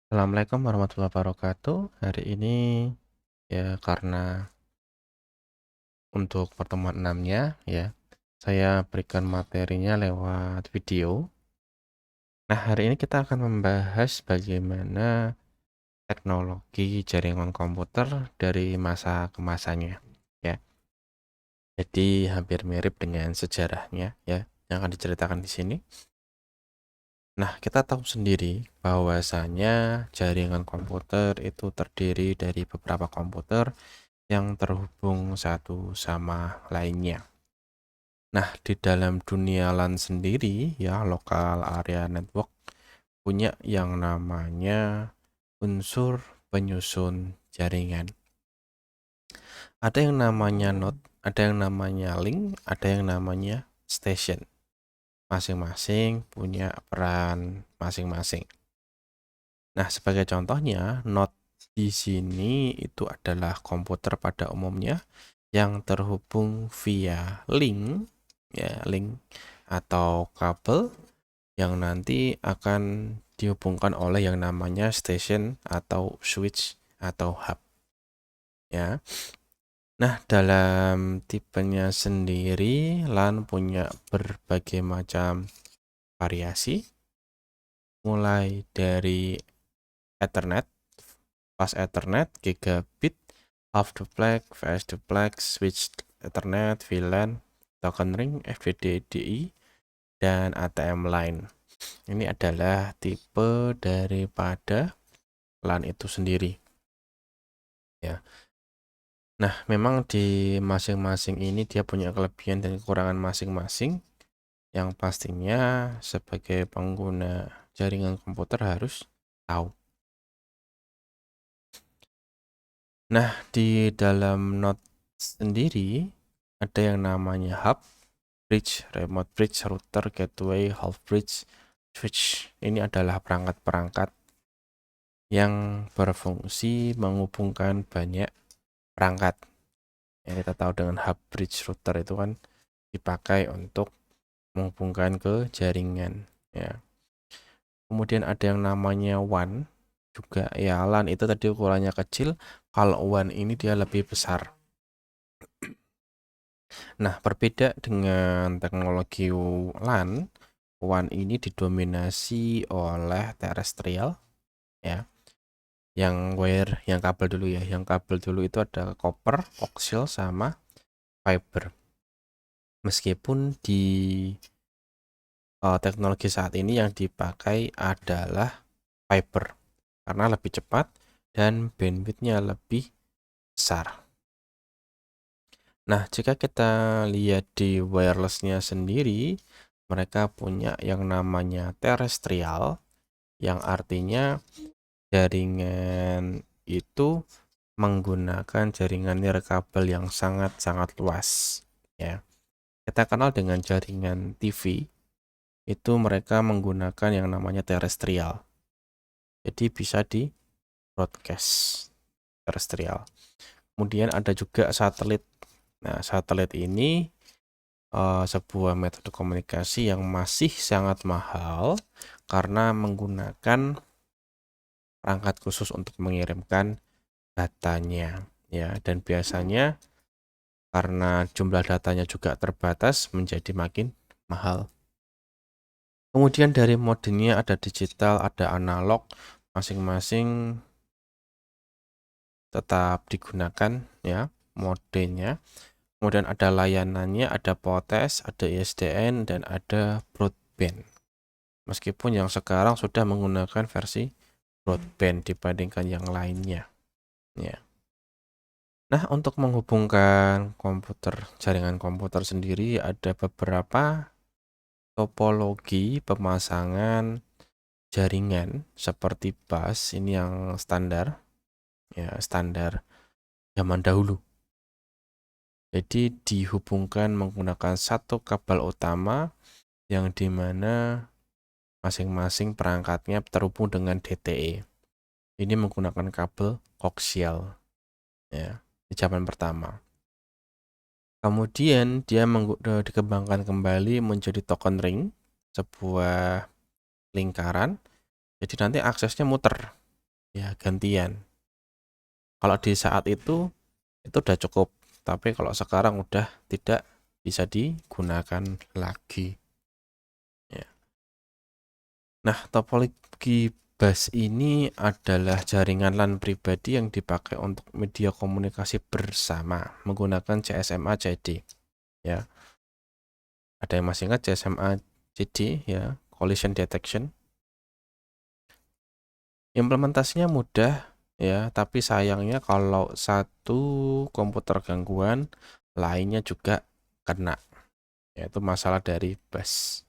Assalamualaikum warahmatullahi wabarakatuh. Hari ini ya karena untuk pertemuan enamnya ya, saya berikan materinya lewat video. Nah, hari ini kita akan membahas bagaimana teknologi jaringan komputer dari masa ke masanya ya. Jadi hampir mirip dengan sejarahnya ya yang akan diceritakan di sini. Nah, kita tahu sendiri bahwasanya jaringan komputer itu terdiri dari beberapa komputer yang terhubung satu sama lainnya. Nah, di dalam dunia LAN sendiri ya, Local Area Network punya yang namanya unsur penyusun jaringan. Ada yang namanya node, ada yang namanya link, ada yang namanya station. Masing-masing punya peran masing-masing. Nah, sebagai contohnya, node di sini itu adalah komputer pada umumnya yang terhubung via link, ya link atau kabel yang nanti akan dihubungkan oleh yang namanya station atau switch atau hub. Ya. Nah, dalam tipenya sendiri, LAN punya berbagai macam variasi, mulai dari Ethernet, fast Ethernet, gigabit, half duplex, fast duplex, switch Ethernet, VLAN, token ring, FDDI, dan ATM line. Ini adalah tipe daripada LAN itu sendiri. Ya. Nah, memang di masing-masing ini dia punya kelebihan dan kekurangan masing-masing yang pastinya sebagai pengguna jaringan komputer harus tahu. Nah, di dalam node sendiri ada yang namanya hub, bridge, remote bridge, router, gateway, half bridge, switch. Ini adalah perangkat-perangkat yang berfungsi menghubungkan banyak perangkat. Yang kita tahu dengan hub, bridge, router itu kan dipakai untuk menghubungkan ke jaringan. Ya. Kemudian ada yang namanya WAN juga. Ya, LAN itu tadi ukurannya kecil. Kalau WAN ini dia lebih besar. Nah, berbeda dengan teknologi LAN, WAN ini didominasi oleh terestrial ya. Yang wire, yang kabel dulu ya. Yang kabel dulu itu ada copper, coaxial sama fiber. Meskipun di teknologi saat ini yang dipakai adalah fiber karena lebih cepat dan bandwidth-nya lebih besar. Nah, jika kita lihat di wireless-nya sendiri, mereka punya yang namanya terestrial, yang artinya jaringan itu menggunakan jaringan nirkabel yang sangat-sangat luas. Ya, kita kenal dengan jaringan TV, itu mereka menggunakan yang namanya terestrial. Jadi bisa di broadcast terestrial. Kemudian ada juga satelit. Nah, satelit ini sebuah metode komunikasi yang masih sangat mahal karena menggunakan perangkat khusus untuk mengirimkan datanya ya, dan biasanya karena jumlah datanya juga terbatas menjadi makin mahal. Kemudian dari modenya ada digital, ada analog, masing-masing tetap digunakan ya modenya. Kemudian ada layanannya, ada POTS, ada ISDN, dan ada broadband. Meskipun yang sekarang sudah menggunakan versi broadband dibandingkan yang lainnya. Ya. Nah, untuk menghubungkan jaringan komputer sendiri ada beberapa topologi pemasangan jaringan seperti bus, ini yang standar, ya standar zaman dahulu. Jadi dihubungkan menggunakan satu kabel utama yang dimana masing-masing perangkatnya terhubung dengan DTE. Ini menggunakan kabel koaksial ya di zaman pertama. Kemudian dia dikembangkan kembali menjadi token ring, sebuah lingkaran. Jadi nanti aksesnya muter. ya gantian. Kalau di saat itu udah cukup, tapi kalau sekarang udah tidak bisa digunakan lagi ya. Nah, topologi bus ini adalah jaringan LAN pribadi yang dipakai untuk media komunikasi bersama menggunakan CSMA CD ya. Ada yang masih ingat CSMA CD ya, collision detection? Implementasinya mudah ya, tapi sayangnya kalau satu komputer gangguan, lainnya juga kena, yaitu masalah dari bus.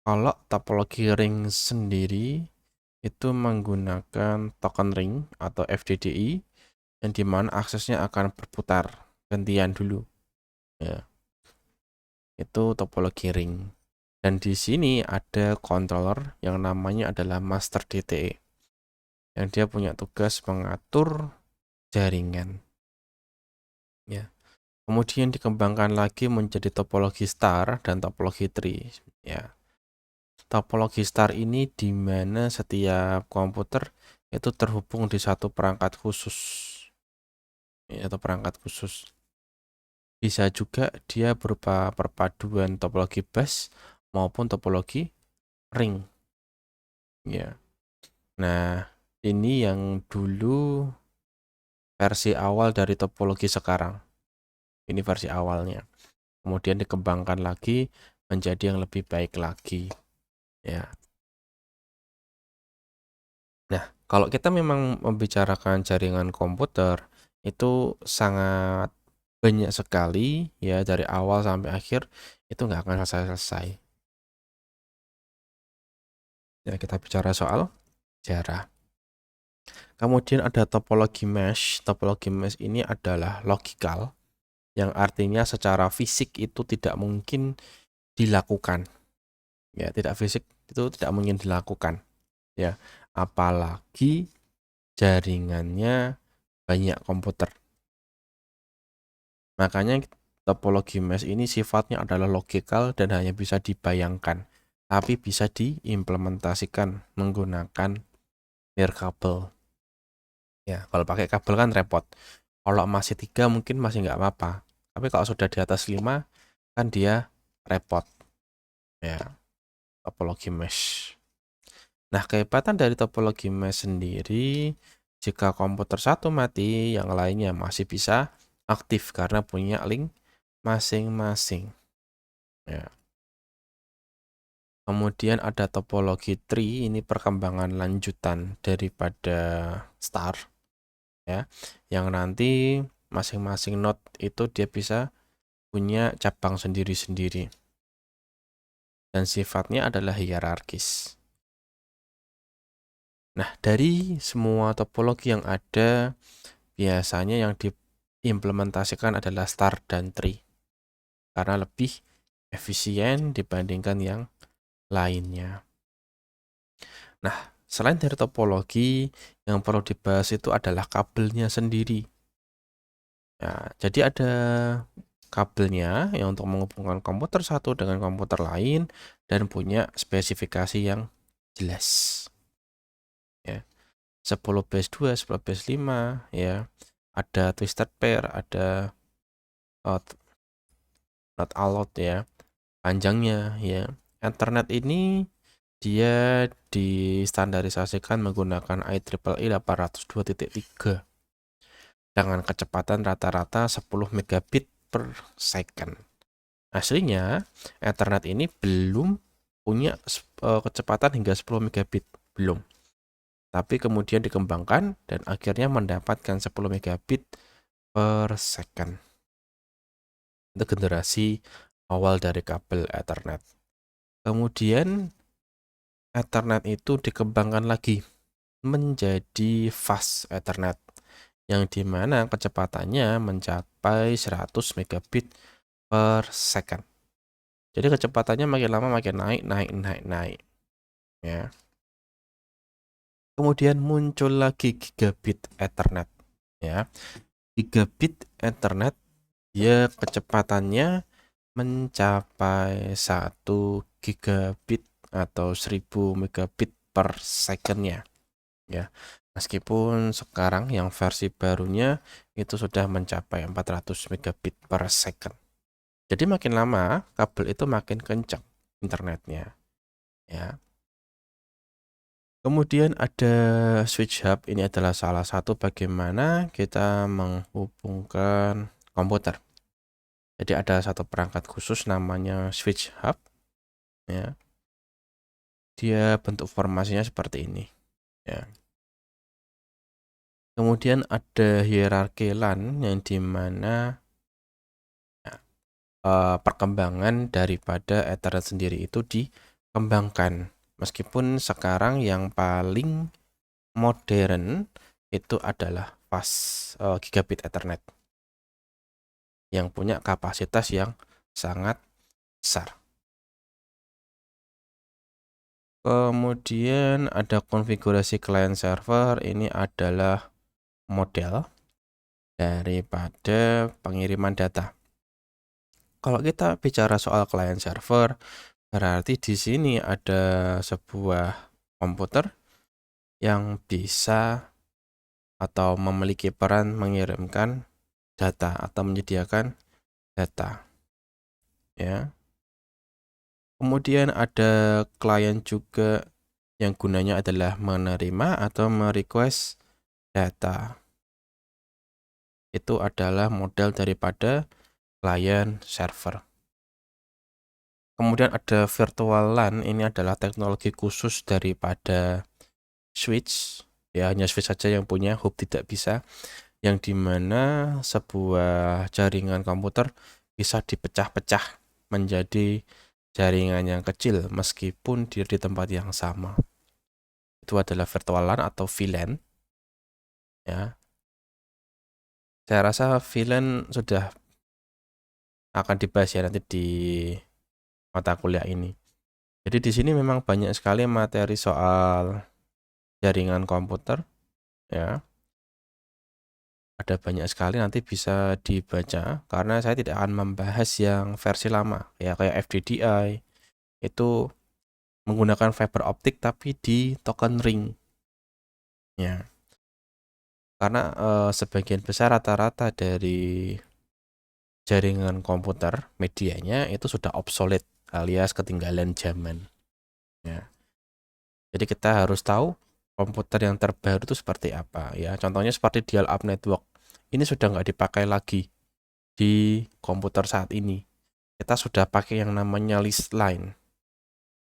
Kalau topologi ring sendiri itu menggunakan token ring atau FDDI yang dimana aksesnya akan berputar gantian dulu ya. Itu topologi ring. Dan di sini ada controller yang namanya adalah master DTE yang dia punya tugas mengatur jaringan ya. Kemudian dikembangkan lagi menjadi topologi star dan topologi tree ya. Topologi star ini di mana setiap komputer itu terhubung di satu perangkat khusus ya, atau perangkat khusus. Bisa juga dia berupa perpaduan topologi bus maupun topologi ring ya. Nah, ini yang dulu versi awal dari topologi sekarang. Ini versi awalnya. Kemudian dikembangkan lagi menjadi yang lebih baik lagi ya. Nah, kalau kita memang membicarakan jaringan komputer itu sangat banyak sekali ya, dari awal sampai akhir itu nggak akan selesai-selesai. Ya, kita bicara soal sejarah. Kemudian ada topologi mesh. Topologi mesh ini adalah logikal, yang artinya secara fisik itu tidak mungkin dilakukan. Ya, tidak fisik itu tidak mungkin dilakukan. Ya, apalagi jaringannya banyak komputer. Makanya topologi mesh ini sifatnya adalah logikal dan hanya bisa dibayangkan, tapi bisa diimplementasikan menggunakan nirkabel. Ya, kalau pakai kabel kan repot. Kalau masih 3 mungkin masih nggak apa-apa. Tapi kalau sudah di atas 5 kan dia repot. Ya, topologi mesh. Nah, kehebatan dari topologi mesh sendiri, jika komputer satu mati, yang lainnya masih bisa aktif karena punya link masing-masing. Ya. Kemudian ada topologi tree, ini perkembangan lanjutan daripada star ya, yang nanti masing-masing node itu dia bisa punya cabang sendiri-sendiri dan sifatnya adalah hierarkis. Nah, dari semua topologi yang ada, biasanya yang diimplementasikan adalah star dan tree karena lebih efisien dibandingkan yang lainnya. Nah, selain dari topologi, yang perlu dibahas itu adalah kabelnya sendiri. Ya, jadi ada kabelnya yang untuk menghubungkan komputer satu dengan komputer lain dan punya spesifikasi yang jelas. Ya, 10 base 2, 10 base 5, ya. Ada twisted pair, ada not allowed ya. Panjangnya ya. Ethernet ini dia distandarisasikan menggunakan IEEE 802.3 dengan kecepatan rata-rata 10 megabit per second. Aslinya, Ethernet ini belum punya kecepatan hingga 10 megabit, belum. Tapi kemudian dikembangkan dan akhirnya mendapatkan 10 megabit per second. Itu generasi awal dari kabel Ethernet. Kemudian Ethernet itu dikembangkan lagi menjadi fast Ethernet yang dimana kecepatannya mencapai 100 megabit per second. Jadi kecepatannya makin lama makin naik ya. Kemudian muncul lagi gigabit Ethernet ya. Gigabit Ethernet dia kecepatannya mencapai 1 gigabit atau 1000 megabit per secondnya ya. Meskipun sekarang yang versi barunya itu sudah mencapai 400 megabit per second. Jadi makin lama kabel itu makin kencang internetnya, ya. Kemudian ada switch hub, ini adalah salah satu bagaimana kita menghubungkan komputer. Jadi ada satu perangkat khusus namanya switch hub, ya. Dia bentuk formasinya seperti ini, ya. Kemudian ada hierarki LAN yang dimana perkembangan daripada Ethernet sendiri itu dikembangkan. Meskipun sekarang yang paling modern itu adalah fast gigabit Ethernet yang punya kapasitas yang sangat besar. Kemudian ada konfigurasi client server, ini adalah model daripada pengiriman data. Kalau kita bicara soal client server, berarti di sini ada sebuah komputer yang bisa atau memiliki peran mengirimkan data atau menyediakan data, ya. Kemudian ada klien juga yang gunanya adalah menerima atau merequest data. Itu adalah model daripada client server. Kemudian ada virtual LAN, ini adalah teknologi khusus daripada switch, ya, hanya switch saja yang punya, hub tidak bisa, yang dimana sebuah jaringan komputer bisa dipecah-pecah menjadi jaringan yang kecil meskipun di tempat yang sama. Itu adalah virtual LAN atau VLAN, ya. Saya rasa VLAN sudah akan dibahas ya nanti di mata kuliah ini. Jadi di sini memang banyak sekali materi soal jaringan komputer, ya. Ada banyak sekali, nanti bisa dibaca karena saya tidak akan membahas yang versi lama ya, kayak FDDI itu menggunakan fiber optik tapi di token ring, ya. Karena sebagian besar rata-rata dari jaringan komputer medianya itu sudah obsolete alias ketinggalan zaman, ya. Jadi kita harus tahu komputer yang terbaru itu seperti apa, ya. Contohnya seperti dial-up network, ini sudah nggak dipakai lagi di komputer saat ini. Kita sudah pakai yang namanya list line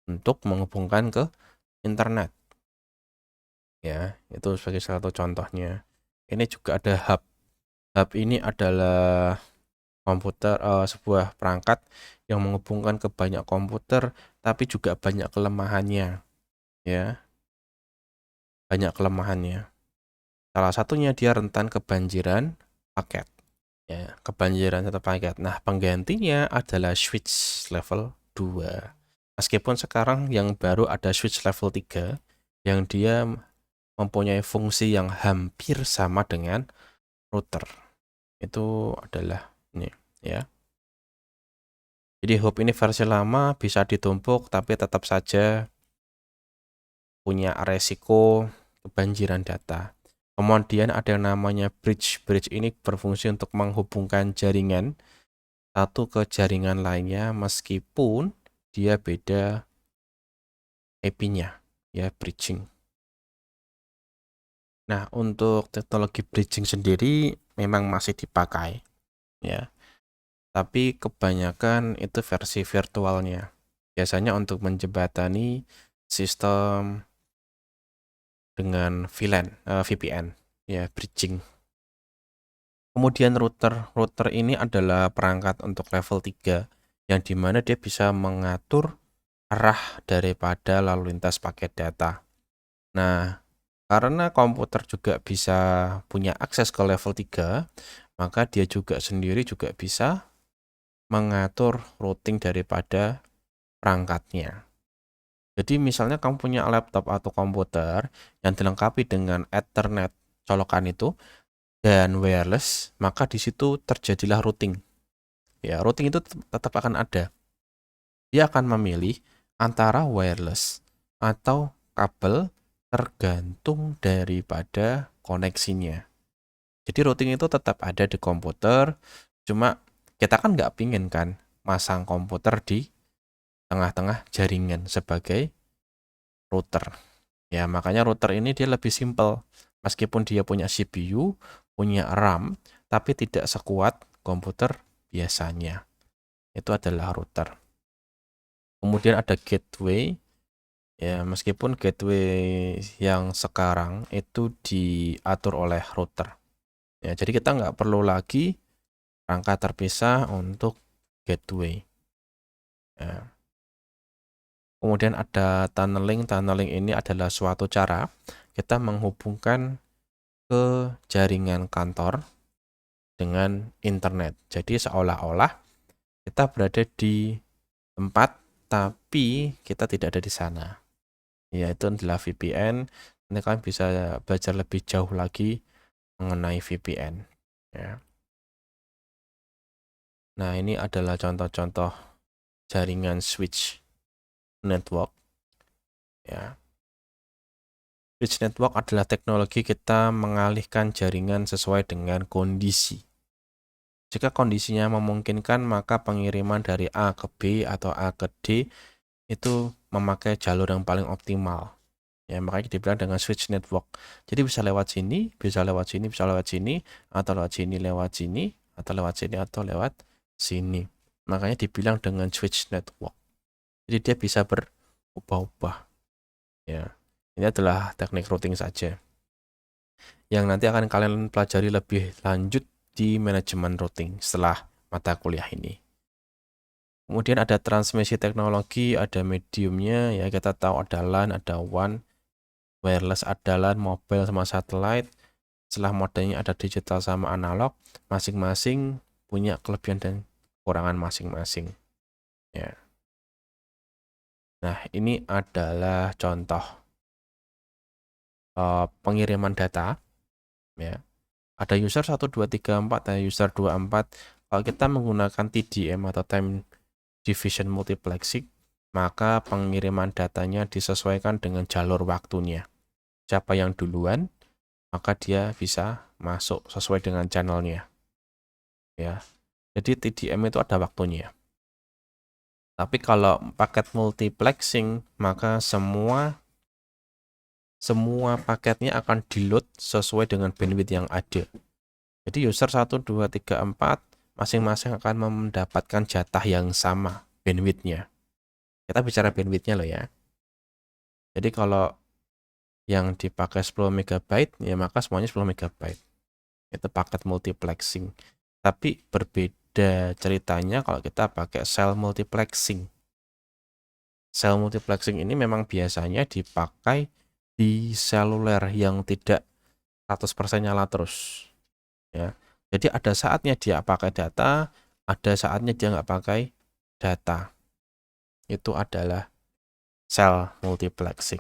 untuk menghubungkan ke internet, ya. Itu sebagai salah satu contohnya. Ini juga ada hub. Hub ini adalah komputer, sebuah perangkat yang menghubungkan ke banyak komputer, tapi juga banyak kelemahannya, ya. Banyak kelemahannya. Salah satunya dia rentan kebanjiran paket, ya, kebanjiran satu paket. Nah, penggantinya adalah switch level 2. Meskipun sekarang yang baru ada switch level 3 yang dia mempunyai fungsi yang hampir sama dengan router. Itu adalah ini, ya. Jadi hub ini versi lama bisa ditumpuk tapi tetap saja punya resiko kebanjiran data. Kemudian ada yang namanya bridge. Bridge ini berfungsi untuk menghubungkan jaringan satu ke jaringan lainnya meskipun dia beda IP-nya, ya, bridging. Nah, untuk teknologi bridging sendiri memang masih dipakai, ya. Tapi kebanyakan itu versi virtualnya. Biasanya untuk menjembatani sistem dengan VPN, ya, bridging. Kemudian router. Router ini adalah perangkat untuk level 3 yang dimana dia bisa mengatur arah daripada lalu lintas paket data. Nah, karena komputer juga bisa punya akses ke level 3, maka dia juga sendiri juga bisa mengatur routing daripada perangkatnya. Jadi misalnya kamu punya laptop atau komputer yang dilengkapi dengan Ethernet colokan itu dan wireless, maka di situ terjadilah routing. Ya, routing itu tetap akan ada. Dia akan memilih antara wireless atau kabel tergantung daripada koneksinya. Jadi routing itu tetap ada di komputer, cuma kita kan nggak pingin kan masang komputer di tengah-tengah jaringan sebagai router. Ya, makanya router ini dia lebih simple. Meskipun dia punya CPU, punya RAM, tapi tidak sekuat komputer biasanya. Itu adalah router. Kemudian ada gateway. Ya, meskipun gateway yang sekarang itu diatur oleh router. Ya, jadi kita nggak perlu lagi rangka terpisah untuk gateway. Ya. Kemudian ada tunneling. Tunneling ini adalah suatu cara kita menghubungkan ke jaringan kantor dengan internet. Jadi seolah-olah kita berada di tempat, tapi kita tidak ada di sana. Yaitu adalah VPN. Nanti kalian bisa belajar lebih jauh lagi mengenai VPN. Ya. Nah, ini adalah contoh-contoh jaringan switch network. Ya. Switch network adalah teknologi kita mengalihkan jaringan sesuai dengan kondisi. Jika kondisinya memungkinkan, maka pengiriman dari A ke B atau A ke D itu memakai jalur yang paling optimal. Ya, makanya dibilang dengan switch network. Jadi bisa lewat sini, bisa lewat sini, bisa lewat sini, atau lewat sini, lewat sini, atau lewat sini, atau lewat sini. Makanya dibilang dengan switch network. Jadi dia bisa berubah-ubah. Ya, ini adalah teknik routing saja. Yang nanti akan kalian pelajari lebih lanjut di manajemen routing setelah mata kuliah ini. Kemudian ada transmisi teknologi, ada mediumnya, ya kita tahu ada LAN, ada WAN, wireless ada LAN, mobile sama satellite. Setelah modenya ada digital sama analog, masing-masing punya kelebihan dan kekurangan masing-masing. Ya. Nah, ini adalah contoh pengiriman data. Ya. Ada user 1, 2, 3, 4, ada user 2, 4. Kalau kita menggunakan TDM atau time division multiplexing, maka pengiriman datanya disesuaikan dengan jalur waktunya. Siapa yang duluan, maka dia bisa masuk sesuai dengan channelnya. Ya. Jadi TDM itu ada waktunya. Tapi kalau paket multiplexing, maka semua paketnya akan di-load sesuai dengan bandwidth yang ada. Jadi user 1, 2, 3, 4 masing-masing akan mendapatkan jatah yang sama bandwidth-nya. Kita bicara bandwidth-nya loh ya. Jadi kalau yang dipakai 10 MB, ya maka semuanya 10 MB. Itu paket multiplexing. Tapi berbeda ceritanya kalau kita pakai cell multiplexing. Cell multiplexing ini memang biasanya dipakai di seluler yang tidak 100% nyala terus. Ya. Jadi ada saatnya dia pakai data, ada saatnya dia nggak pakai data. Itu adalah cell multiplexing.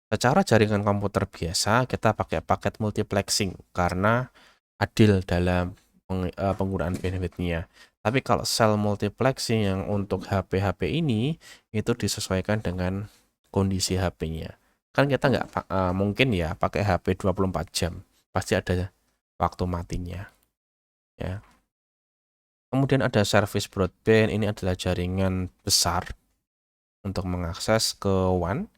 Secara jaringan komputer biasa, kita pakai paket multiplexing karena adil dalam penggunaan bandwidth-nya. Tapi kalau cell multiplexing yang untuk HP-HP ini, itu disesuaikan dengan kondisi HP-nya. Kan kita nggak mungkin ya pakai HP 24 jam. Pasti ada waktu matinya. Ya. Kemudian ada service broadband, ini adalah jaringan besar untuk mengakses ke WAN.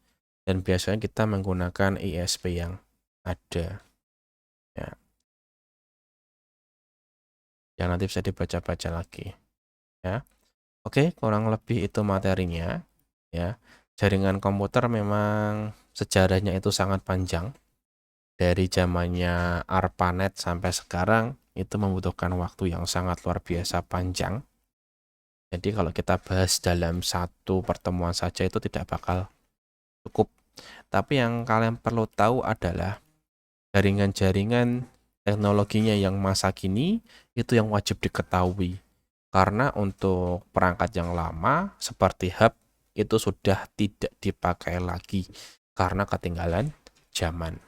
Dan biasanya kita menggunakan ISP yang ada. Ya. Yang nanti bisa dibaca-baca lagi. Ya. Oke, kurang lebih itu materinya. Ya. Jaringan komputer memang sejarahnya itu sangat panjang. Dari zamannya ARPANET sampai sekarang itu membutuhkan waktu yang sangat luar biasa panjang. Jadi kalau kita bahas dalam satu pertemuan saja itu tidak bakal cukup. Tapi yang kalian perlu tahu adalah jaringan-jaringan teknologinya yang masa kini itu yang wajib diketahui. Karena untuk perangkat yang lama seperti hub itu sudah tidak dipakai lagi karena ketinggalan zaman.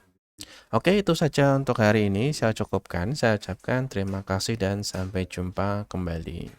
Oke, itu saja untuk hari ini. Saya cukupkan. Saya ucapkan terima kasih dan sampai jumpa kembali.